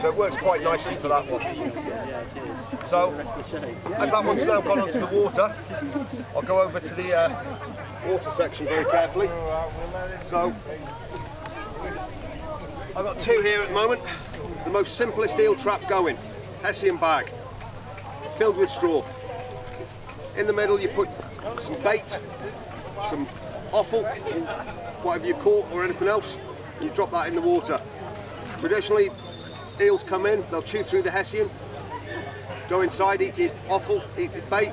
So it works quite nicely for that one. So as that one's now gone onto the water, I'll go over to the water section very carefully. So I've got two here at the moment. The most simplest eel trap going, Hessian bag, filled with straw. In the middle you put some bait, some offal, whatever you caught or anything else, and you drop that in the water. Traditionally, eels come in, they'll chew through the Hessian, go inside, eat the offal, eat the bait.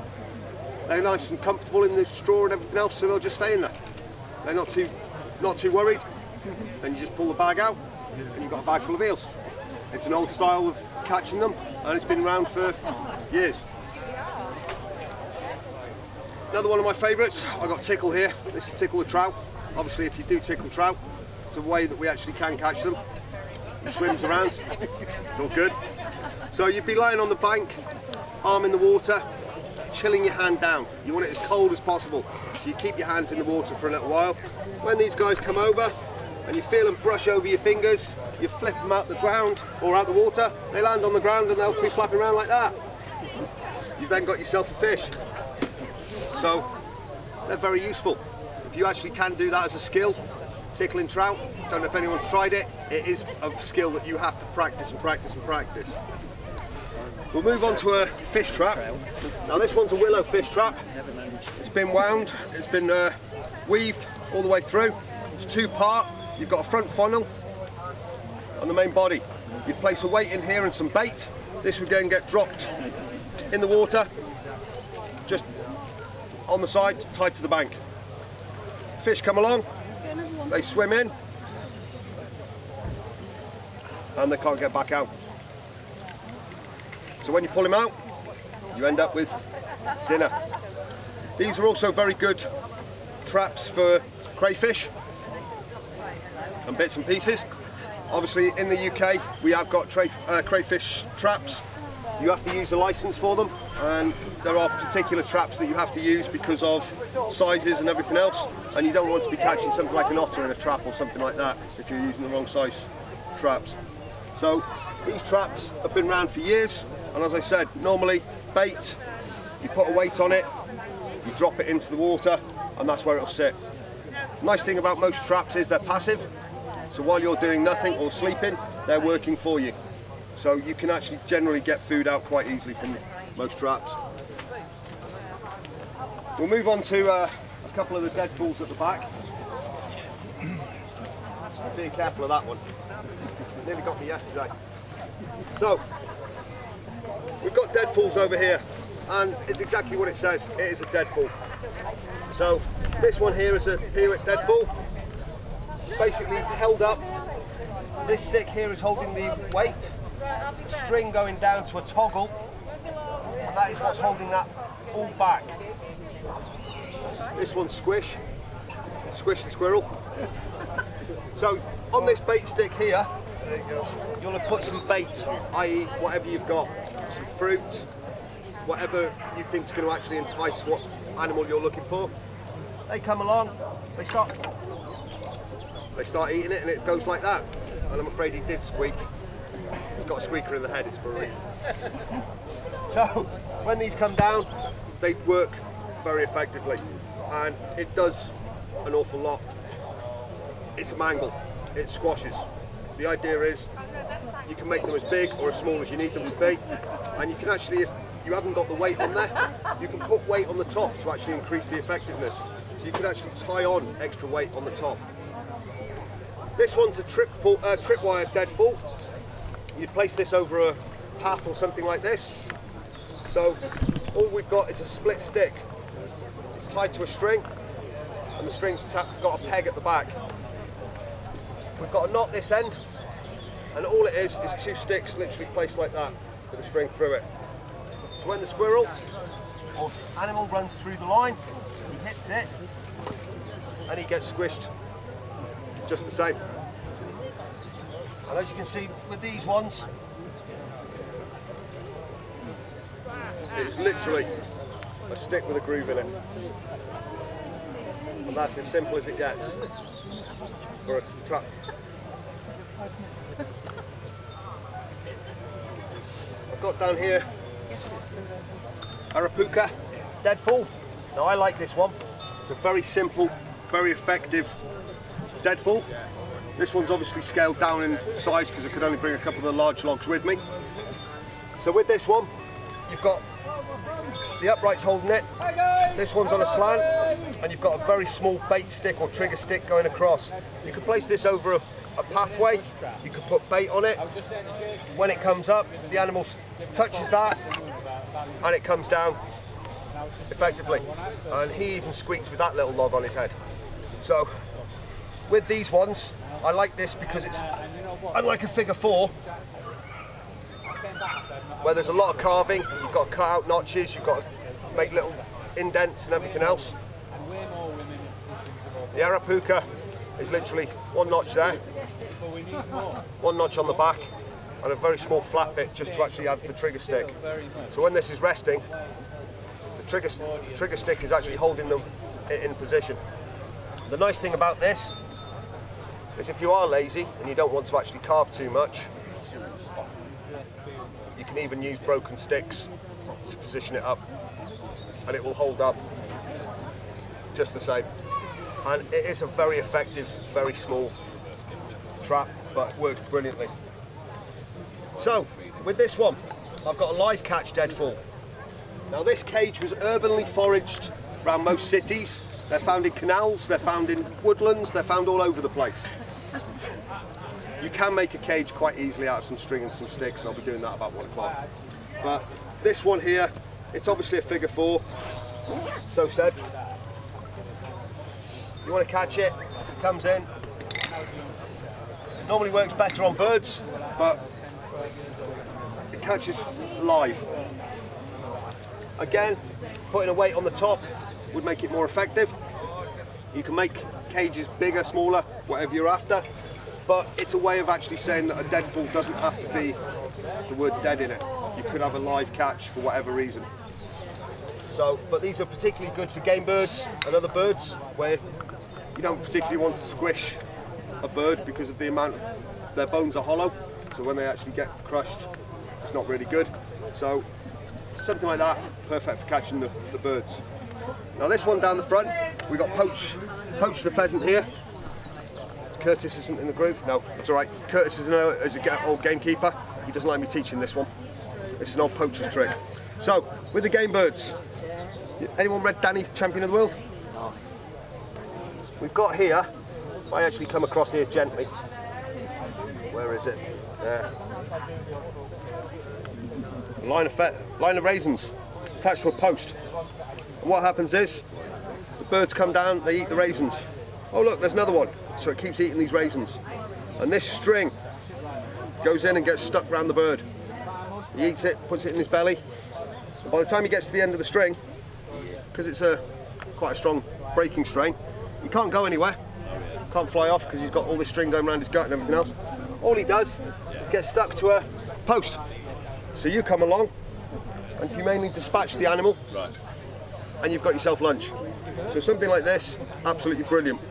They're nice and comfortable in the straw and everything else, so they'll just stay in there. They're not too worried. Then you just pull the bag out, and you've got a bag full of eels. It's an old style of catching them, and it's been around for years. Another one of my favourites, I've got tickle here. This is tickle a trout. Obviously, if you do tickle trout, it's a way that we actually can catch them. He swims around, it's all good. So you'd be lying on the bank, arm in the water, chilling your hand down. You want it as cold as possible, so you keep your hands in the water for a little while. When these guys come over and you feel them brush over your fingers, you flip them out the ground or out the water, they land on the ground and they'll be flapping around like that. You've then got yourself a fish. So they're very useful. If you actually can do that as a skill, tickling trout, don't know if anyone's tried it, it is a skill that you have to practice and practice and practice. We'll move on to a fish trap. Now this one's a willow fish trap. It's been wound, it's been weaved all the way through. It's two-part. You've got a front funnel on the main body. You place a weight in here and some bait. This would then get dropped in the water, just on the side, tied to the bank. Fish come along, they swim in, and they can't get back out. So when you pull him out, you end up with dinner. These are also very good traps for crayfish and bits and pieces. Obviously in the UK we have got crayfish traps. You have to use a license for them, and there are particular traps that you have to use because of sizes and everything else, and you don't want to be catching something like an otter in a trap or something like that if you're using the wrong size traps. So these traps have been around for years, and as I said, normally bait, you put a weight on it, you drop it into the water, and that's where it'll sit. Nice thing about most traps is they're passive, so while you're doing nothing or sleeping, they're working for you. So you can actually generally get food out quite easily from most traps. We'll move on to a couple of the dead falls at the back. Being careful of that one. Nearly got me yesterday. So we've got dead falls over here, and it's exactly what it says. It is a dead fall. So this one here is a Peewit dead fall. Basically held up. This stick here is holding the weight. The string going down to a toggle, and that is what's holding that all back. This one's squish the squirrel. So on this bait stick here, you'll have put some bait, i.e. whatever you've got, some fruit, whatever you think is going to actually entice what animal you're looking for. They come along, they start eating it, and it goes like that. And I'm afraid he did squeak. He's got a squeaker in the head, it's for a reason. So when these come down, they work very effectively, and it does an awful lot. It's a mangle, it squashes. The idea is you can make them as big or as small as you need them to be, and you can actually, if you haven't got the weight on there, you can put weight on the top to actually increase the effectiveness. So you can actually tie on extra weight on the top. This one's a tripwire dead fall. You place this over a path or something like this. So all we've got is a split stick. It's tied to a string, and the string's got a peg at the back. We've got a knot this end, and all it is two sticks literally placed like that with a string through it. So when the squirrel or animal runs through the line, he hits it, and he gets squished just the same. And as you can see with these ones, it is literally a stick with a groove in it. And that's as simple as it gets for a trap. I've got down here Arapuca deadfall. Now I like this one. It's a very simple, very effective deadfall. This one's obviously scaled down in size because I could only bring a couple of the large logs with me. So with this one, you've got the uprights holding it. This one's on a slant, and you've got a very small bait stick or trigger stick going across. You can place this over a pathway. You can put bait on it. When it comes up, the animal touches that, and it comes down effectively. And he even squeaked with that little log on his head. So with these ones, I like this because it's unlike a figure 4, where there's a lot of carving. You've got to cut out notches, you've got to make little indents and everything else. The Arapuca is literally one notch there, one notch on the back, and a very small flat bit just to actually have the trigger stick. So when this is resting, the trigger stick is actually holding them in position. The nice thing about this is if you are lazy and you don't want to actually carve too much, you can even use broken sticks to position it up, and it will hold up just the same. And it is a very effective, very small trap, but works brilliantly. So with this one, I've got a live catch deadfall. Now this cage was urbanly foraged around most cities. They're found in canals, they're found in woodlands, they're found all over the place. You can make a cage quite easily out of some string and some sticks, and I'll be doing that about 1 o'clock. But this one here, it's obviously a figure 4, so said. You want to catch it, it comes in. It normally works better on birds, but it catches live. Again, putting a weight on the top would make it more effective. You can make cages bigger, smaller, whatever you're after. But it's a way of actually saying that a deadfall doesn't have to be the word dead in it. You could have a live catch for whatever reason. So, but these are particularly good for game birds and other birds where you don't particularly want to squish a bird because of the amount of their bones are hollow. So when they actually get crushed, it's not really good. So something like that, perfect for catching the birds. Now this one down the front, we've got Poach the pheasant here. Curtis isn't in the group. No, that's all right. Curtis is an old gamekeeper. He doesn't like me teaching this one. It's an old poacher's trick. So, with the game birds, anyone read Danny, Champion of the World? We've got here, if I actually come across here gently, where is it? There. A line of raisins attached to a post. And what happens is, the birds come down, they eat the raisins. Oh look, there's another one. So it keeps eating these raisins. And this string goes in and gets stuck around the bird. He eats it, puts it in his belly. And by the time he gets to the end of the string, because it's quite a strong breaking strain, he can't go anywhere. Can't fly off because he's got all this string going around his gut and everything else. All he does is get stuck to a post. So you come along and humanely dispatch the animal, and you've got yourself lunch. So something like this, absolutely brilliant.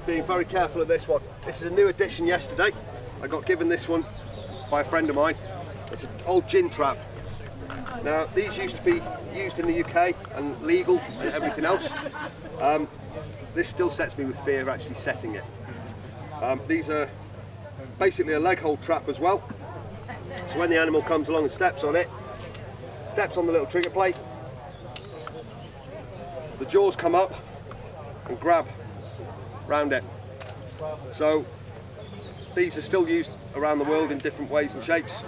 Being very careful of this one. This is a new addition yesterday. I got given this one by a friend of mine. It's an old gin trap. Now these used to be used in the UK and legal and everything else. This still sets me with fear of actually setting it. These are basically a leg hold trap as well. So when the animal comes along and steps on it, steps on the little trigger plate, the jaws come up and grab round it. So these are still used around the world in different ways and shapes.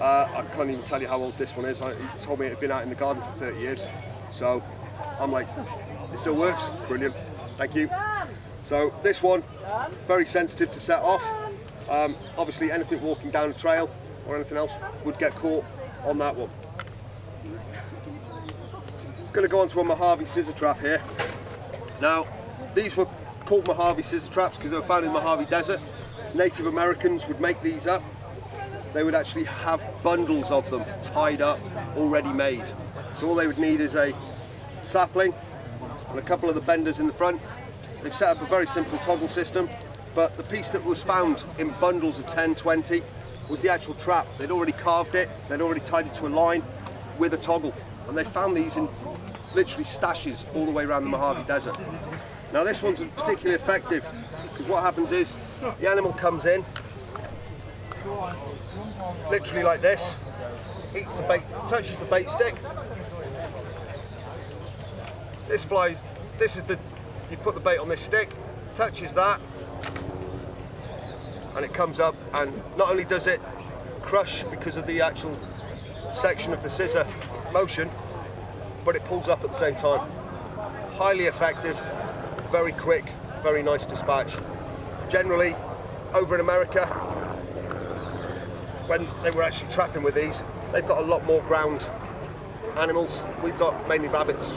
I can't even tell you how old this one is. He told me it had been out in the garden for 30 years. So I'm like, it still works, brilliant, thank you. So this one, very sensitive to set off. Obviously anything walking down a trail or anything else would get caught on that one. Going to go on to a Mojave scissor trap here. Now these were called Mojave scissor traps because they were found in the Mojave Desert. Native Americans would make these up. They would actually have bundles of them tied up, already made. So all they would need is a sapling and a couple of the benders in the front. They've set up a very simple toggle system. but the piece that was found in bundles of 10, 20 was the actual trap. They'd already carved it, they'd already tied it to a line with a toggle, and they found these in literally stashes all the way around the Mojave Desert. Now this one's particularly effective because what happens is the animal comes in, literally like this, eats the bait, touches the bait stick. This flies, this is the, you put the bait on this stick, touches that, and it comes up, and not only does it crush because of the actual section of the scissor motion, but it pulls up at the same time. Highly effective, very quick, very nice dispatch. Generally, over in America, when they were actually trapping with these, they've got a lot more ground animals. We've got mainly rabbits,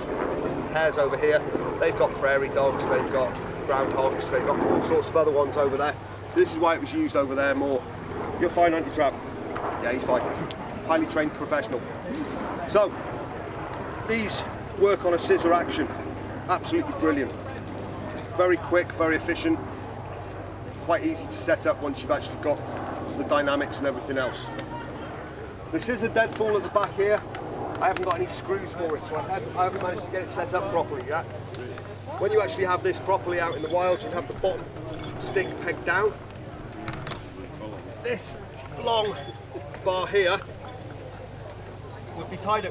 hares over here. They've got prairie dogs, they've got groundhogs, they've got all sorts of other ones over there. So this is why it was used over there more. You're fine, aren't you, Trap? Yeah, he's fine. Highly trained professional. So, these work on a scissor action. Absolutely brilliant. Very quick, very efficient. Quite easy to set up once you've actually got the dynamics and everything else. The scissor deadfall at the back here, I haven't got any screws for it, so I haven't managed to get it set up properly yet. When you actually have this properly out in the wild, you'd have the bottom stick pegged down. This long bar here would be tied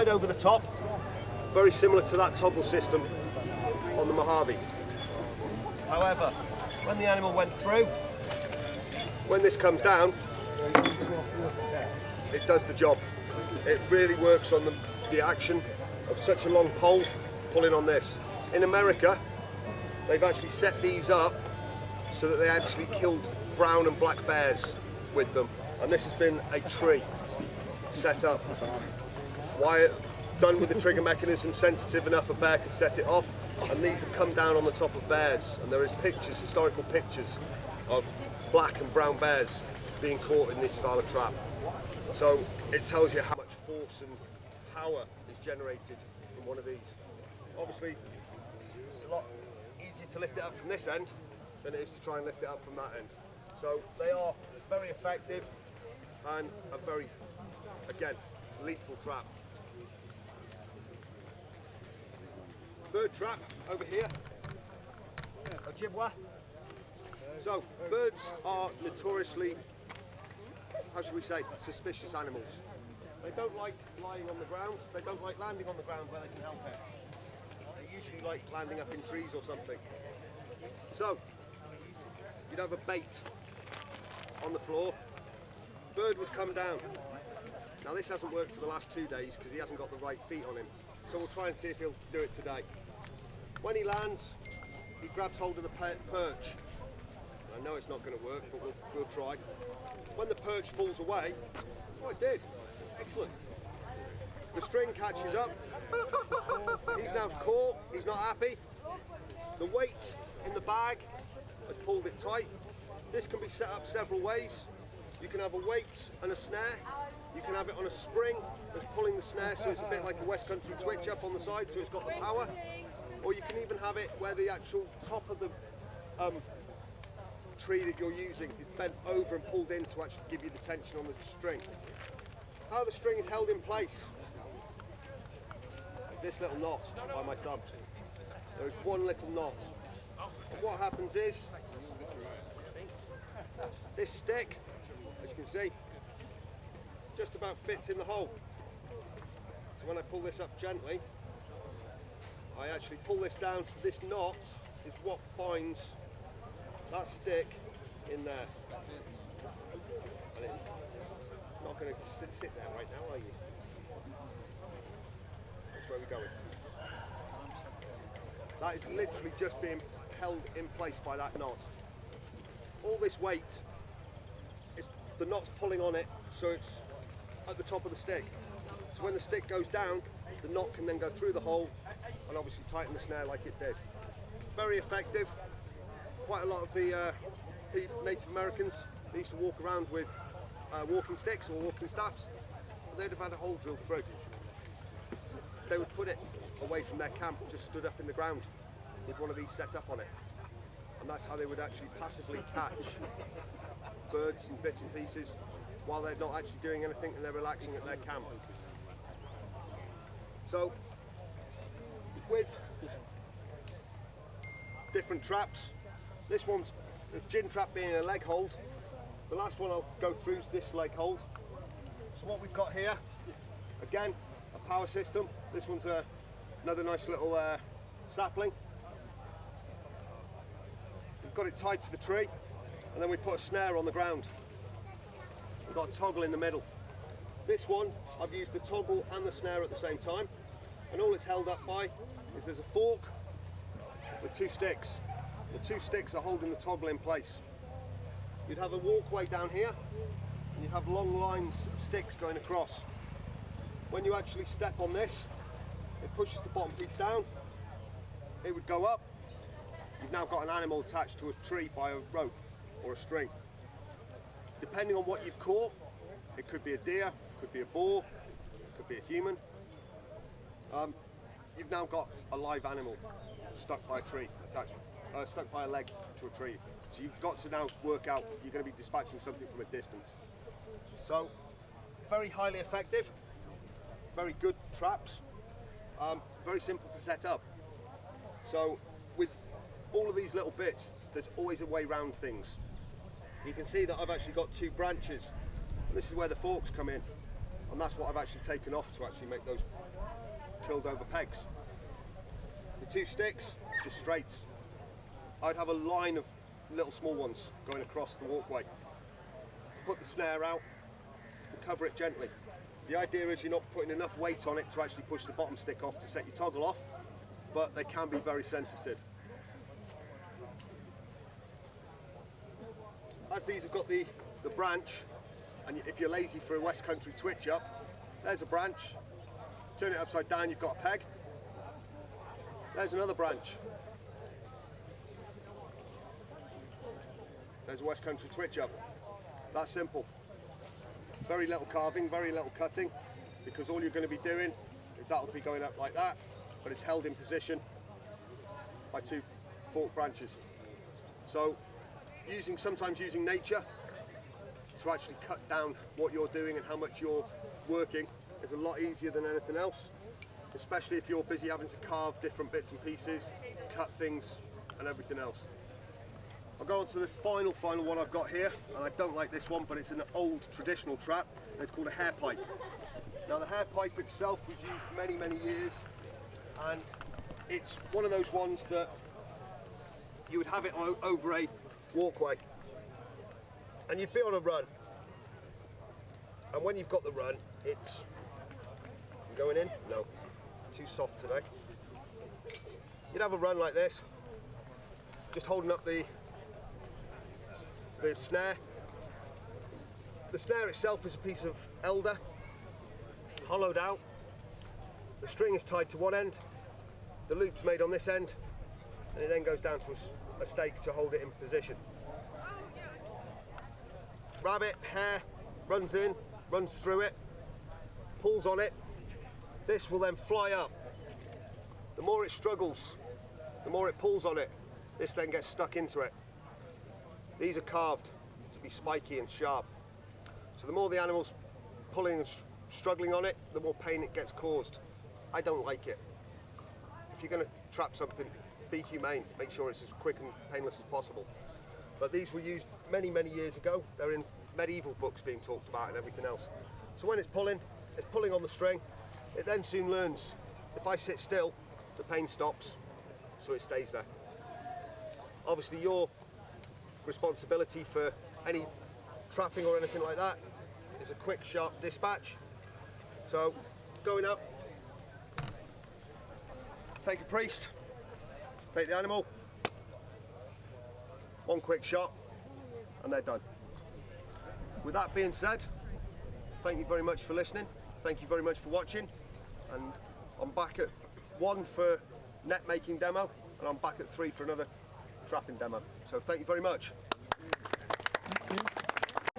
over the top, very similar to that toggle system on the Mojave. However, when the animal went through, when this comes down, it does the job. It really works on the action of such a long pole pulling on this. In America, they've actually set these up so that they actually killed brown and black bears with them. And this has been a tree set up. Wire done with the trigger mechanism sensitive enough a bear could set it off. And these have come down on the top of bears. And there is pictures, historical pictures of black and brown bears being caught in this style of trap. So it tells you how much force and power is generated from one of these. Obviously, it's a lot easier to lift it up from this end than it is to try and lift it up from that end. So they are very effective and a very, again, lethal trap. Bird trap over here, a Ojibwa. So birds are notoriously, how should we say, suspicious animals. They don't like lying on the ground, they don't like landing on the ground where they can help it. They usually like landing up in trees or something. So, you'd have a bait on the floor, bird would come down. Now this hasn't worked for the last 2 days because he hasn't got the right feet on him. So we'll try and see if he'll do it today. When he lands, he grabs hold of the perch. I know it's not going to work, but we'll try. When the perch falls away, oh, it did. Excellent. The string catches up. He's now caught. He's not happy. The weight in the bag has pulled it tight. This can be set up several ways. You can have a weight and a snare. You can have it on a spring that's pulling the snare, so it's a bit like a West Country twitch up on the side, so it's got the power. Or you can even have it where the actual top of the tree that you're using is bent over and pulled in to actually give you the tension on the string. How the string is held in place is this little knot by my thumb. There is one little knot. And what happens is, this stick, as you can see, just about fits in the hole. So when I pull this up gently, I actually pull this down, so this knot is what binds that stick in there. And it's not going to sit there right now, are you? That's where we're going. That is literally just being held in place by that knot. All this weight, the knot's pulling on it, so it's at the top of the stick. So when the stick goes down, the knot can then go through the hole and obviously tighten the snare like it did. Very effective. Quite a lot of the Native Americans, they used to walk around with walking sticks or walking staffs, but they'd have had a hole drilled through. They would put it away from their camp, just stood up in the ground with one of these set up on it. and that's how they would actually passively catch birds and bits and pieces while they're not actually doing anything and they're relaxing at their camp. So with different traps, this one's the gin trap being a leg hold. The last one I'll go through is this leg hold. So what we've got here, again, a power system. This one's another nice little sapling. We've got it tied to the tree, and then we put a snare on the ground. We've got a toggle in the middle. This one, I've used the toggle and the snare at the same time, and all it's held up by is there's a fork with 2 sticks. The 2 sticks are holding the toggle in place. You'd have a walkway down here, and you'd have long lines of sticks going across. When you actually step on this, it pushes the bottom piece down, it would go up. You've now got an animal attached to a tree by a rope or a string. Depending on what you've caught, it could be a deer, it could be a boar, it could be a human. You've now got a live animal stuck by a tree, attached, stuck by a leg to a tree. So you've got to now work out, you're going to be dispatching something from a distance. So, very highly effective, very good traps, very simple to set up. So with all of these little bits, there's always a way around things. You can see that I've actually got 2 branches. And this is where the forks come in, and that's what I've actually taken off to actually make those curled over pegs. The 2 sticks, just straights. I'd have a line of little small ones going across the walkway. Put the snare out and cover it gently. The idea is you're not putting enough weight on it to actually push the bottom stick off to set your toggle off, but they can be very sensitive. As these have got the branch, and if you're lazy for a West Country twitch up, there's a branch. Turn it upside down, you've got a peg. There's another branch. There's a West Country twitch up. That's simple. Very little carving, very little cutting, because all you're going to be doing is that'll be going up like that, but it's held in position by 2 forked branches. So sometimes using nature to actually cut down what you're doing and how much you're working is a lot easier than anything else, especially if you're busy having to carve different bits and pieces, cut things and everything else. I'll go on to the final one I've got here, and I don't like this one, but it's an old traditional trap, and it's called a hair pipe. Now the hair pipe itself was used many years, and it's one of those ones that you would have it over a walkway, and you'd be on a run, and when you've got the run, it's going in? No, too soft today. You'd have a run like this, just holding up the snare. The snare itself is a piece of elder, hollowed out. The string is tied to one end, the loop's made on this end, and it then goes down to a stake to hold it in position. Rabbit, hare, runs in, runs through it, pulls on it. This will then fly up. The more it struggles, the more it pulls on it. This then gets stuck into it. These are carved to be spiky and sharp. So the more the animal's pulling and struggling on it, the more pain it gets caused. I don't like it. If you're going to trap something, be humane. Make sure it's as quick and painless as possible. But these were used many years ago. They're in medieval books being talked about and everything else. So when it's pulling on the string. It then soon learns, if I sit still, the pain stops, so it stays there. Obviously your responsibility for any trapping or anything like that is a quick, sharp dispatch. So going up, take a priest, take the animal, one quick shot, and they're done. With that being said, thank you very much for listening, thank you very much for watching, and I'm back at 1 for net making demo, and I'm back at 3 for another trapping demo. So thank you very much.